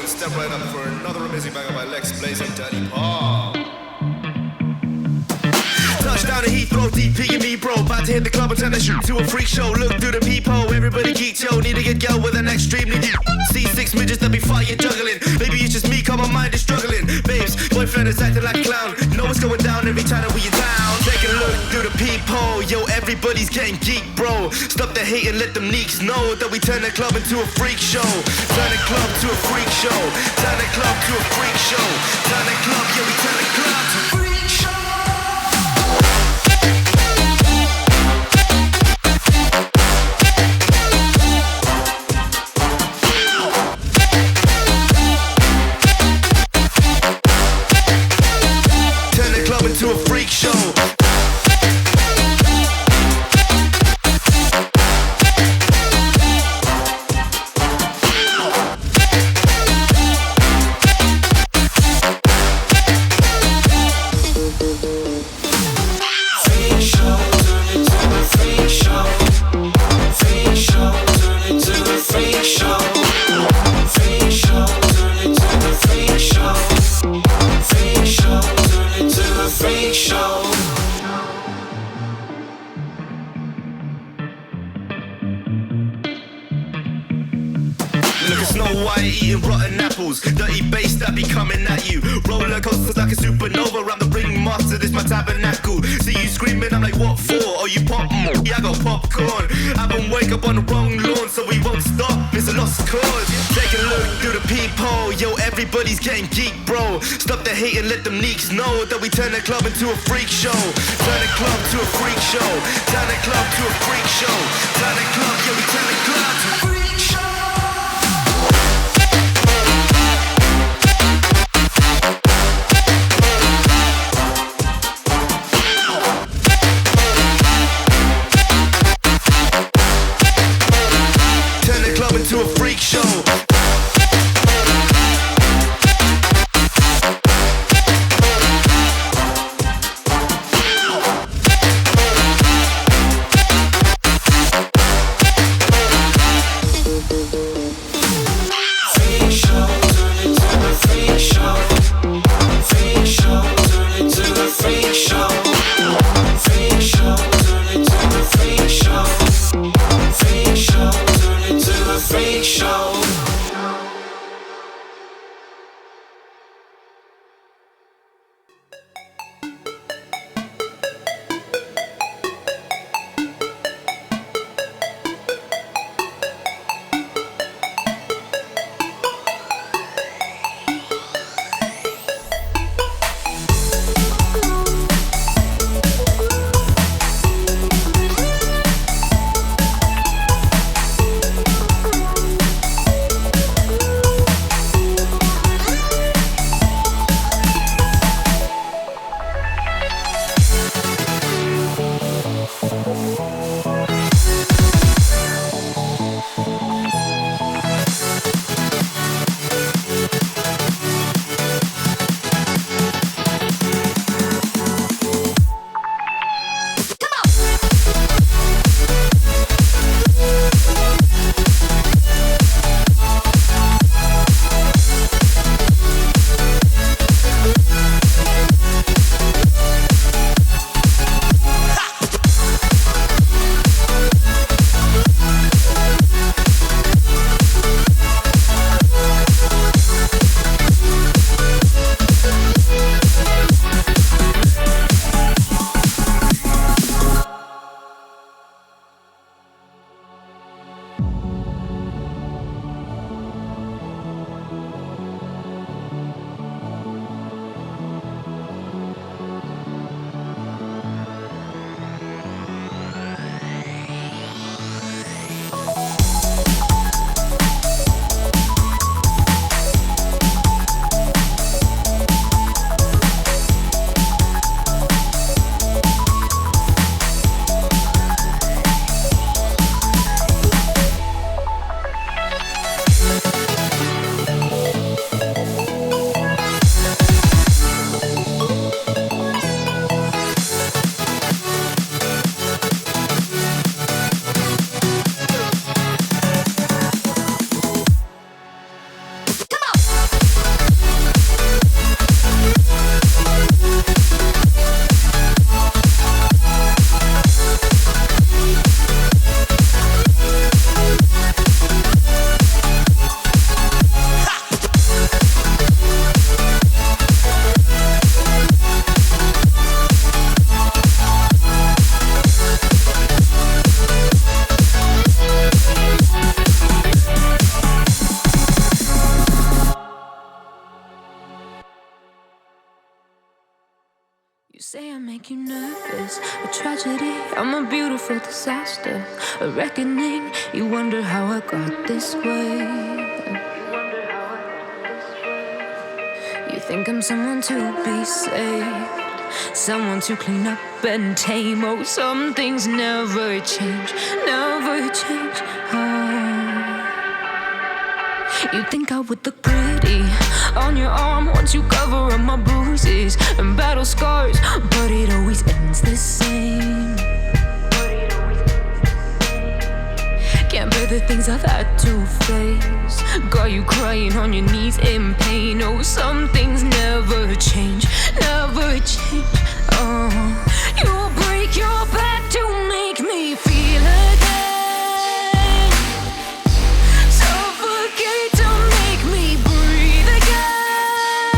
Step right up for another amazing banger by Lex Blaze and Daddy Paul. Touchdown to Heathrow, DP and me, bro. About to hit the club and turn the shoot to a freak show. Look through the peephole, everybody geek, yo. Need to get girl with an extremely deep. See six midgets that be fighting, juggling. Maybe it's just me, cause my mind is struggling. Babes, boyfriend is acting like a clown. Know what's going down every time that we are down. Take a look through the peephole, yo. Everybody's getting geek, bro. Stop the hate and let them neeks know that we turn the club into a freak show. Turn the club to a freak show. Turn the club to a freak show. Turn the club, yeah, we turn the club to a freak show. To a freak show. Eating rotten apples, dirty bass that be coming at you. Roller coasters like a supernova. I'm the ringmaster, this my tabernacle. See you screaming, I'm like, what for? Oh, you pop? Yeah, I got popcorn. I haven't wake up on the wrong lawn, so we won't stop. It's a lost cause. Take a look through the peephole, yo. Everybody's getting geek, bro. Stop the hate and let them neeks know that we turn the club into a freak show. Turn the club to a freak show. Turn the club to a freak show. Turn the club, yeah, we turn the club to a freak show. To a freak show. I make you nervous? A tragedy, I'm a beautiful disaster. A reckoning, you wonder how I got this way. You think I'm someone to be saved, someone to clean up and tame. Oh, some things never change, never change. You think I would look pretty on your arm once you cover up my bruises and battle scars, but it always ends the same. Can't bear the things I've had to face, got you crying on your knees in pain. Oh, some things never change, never change. You'll break your back to make me feel again, suffocate to make me breathe again,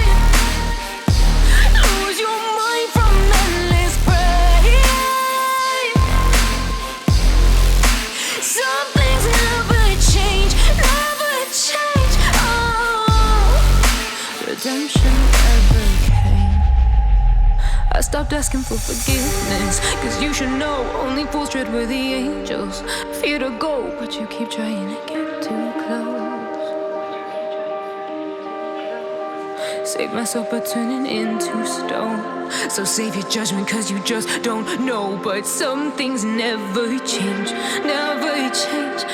lose your mind from endless pain. Some things never change, never change. Redemption ever came. I stopped asking for forgiveness, cause you should know only fools tread where the angels fear to go, but you keep trying to get too close. Save myself by turning into stone, so save your judgment cause you just don't know. But some things never change, never change.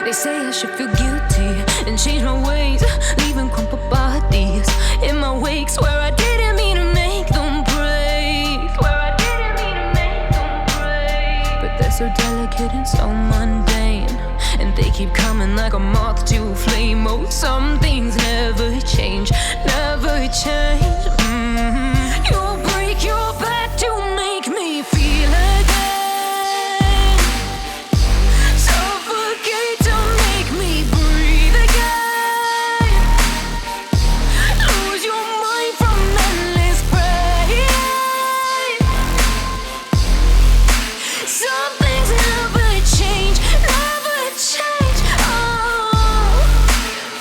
They say I should feel guilty and change my ways, leaving crumpled bodies in my wake. Swear I didn't mean to make them break, swear I didn't mean to make them break. But they're so delicate and so mundane, and they keep coming like a moth to a flame. Oh, some things never change, never change. You'll break your back to make me feel again, suffocate to make me breathe again, lose your mind from endless pain. Some things never change, never change.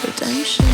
Redemption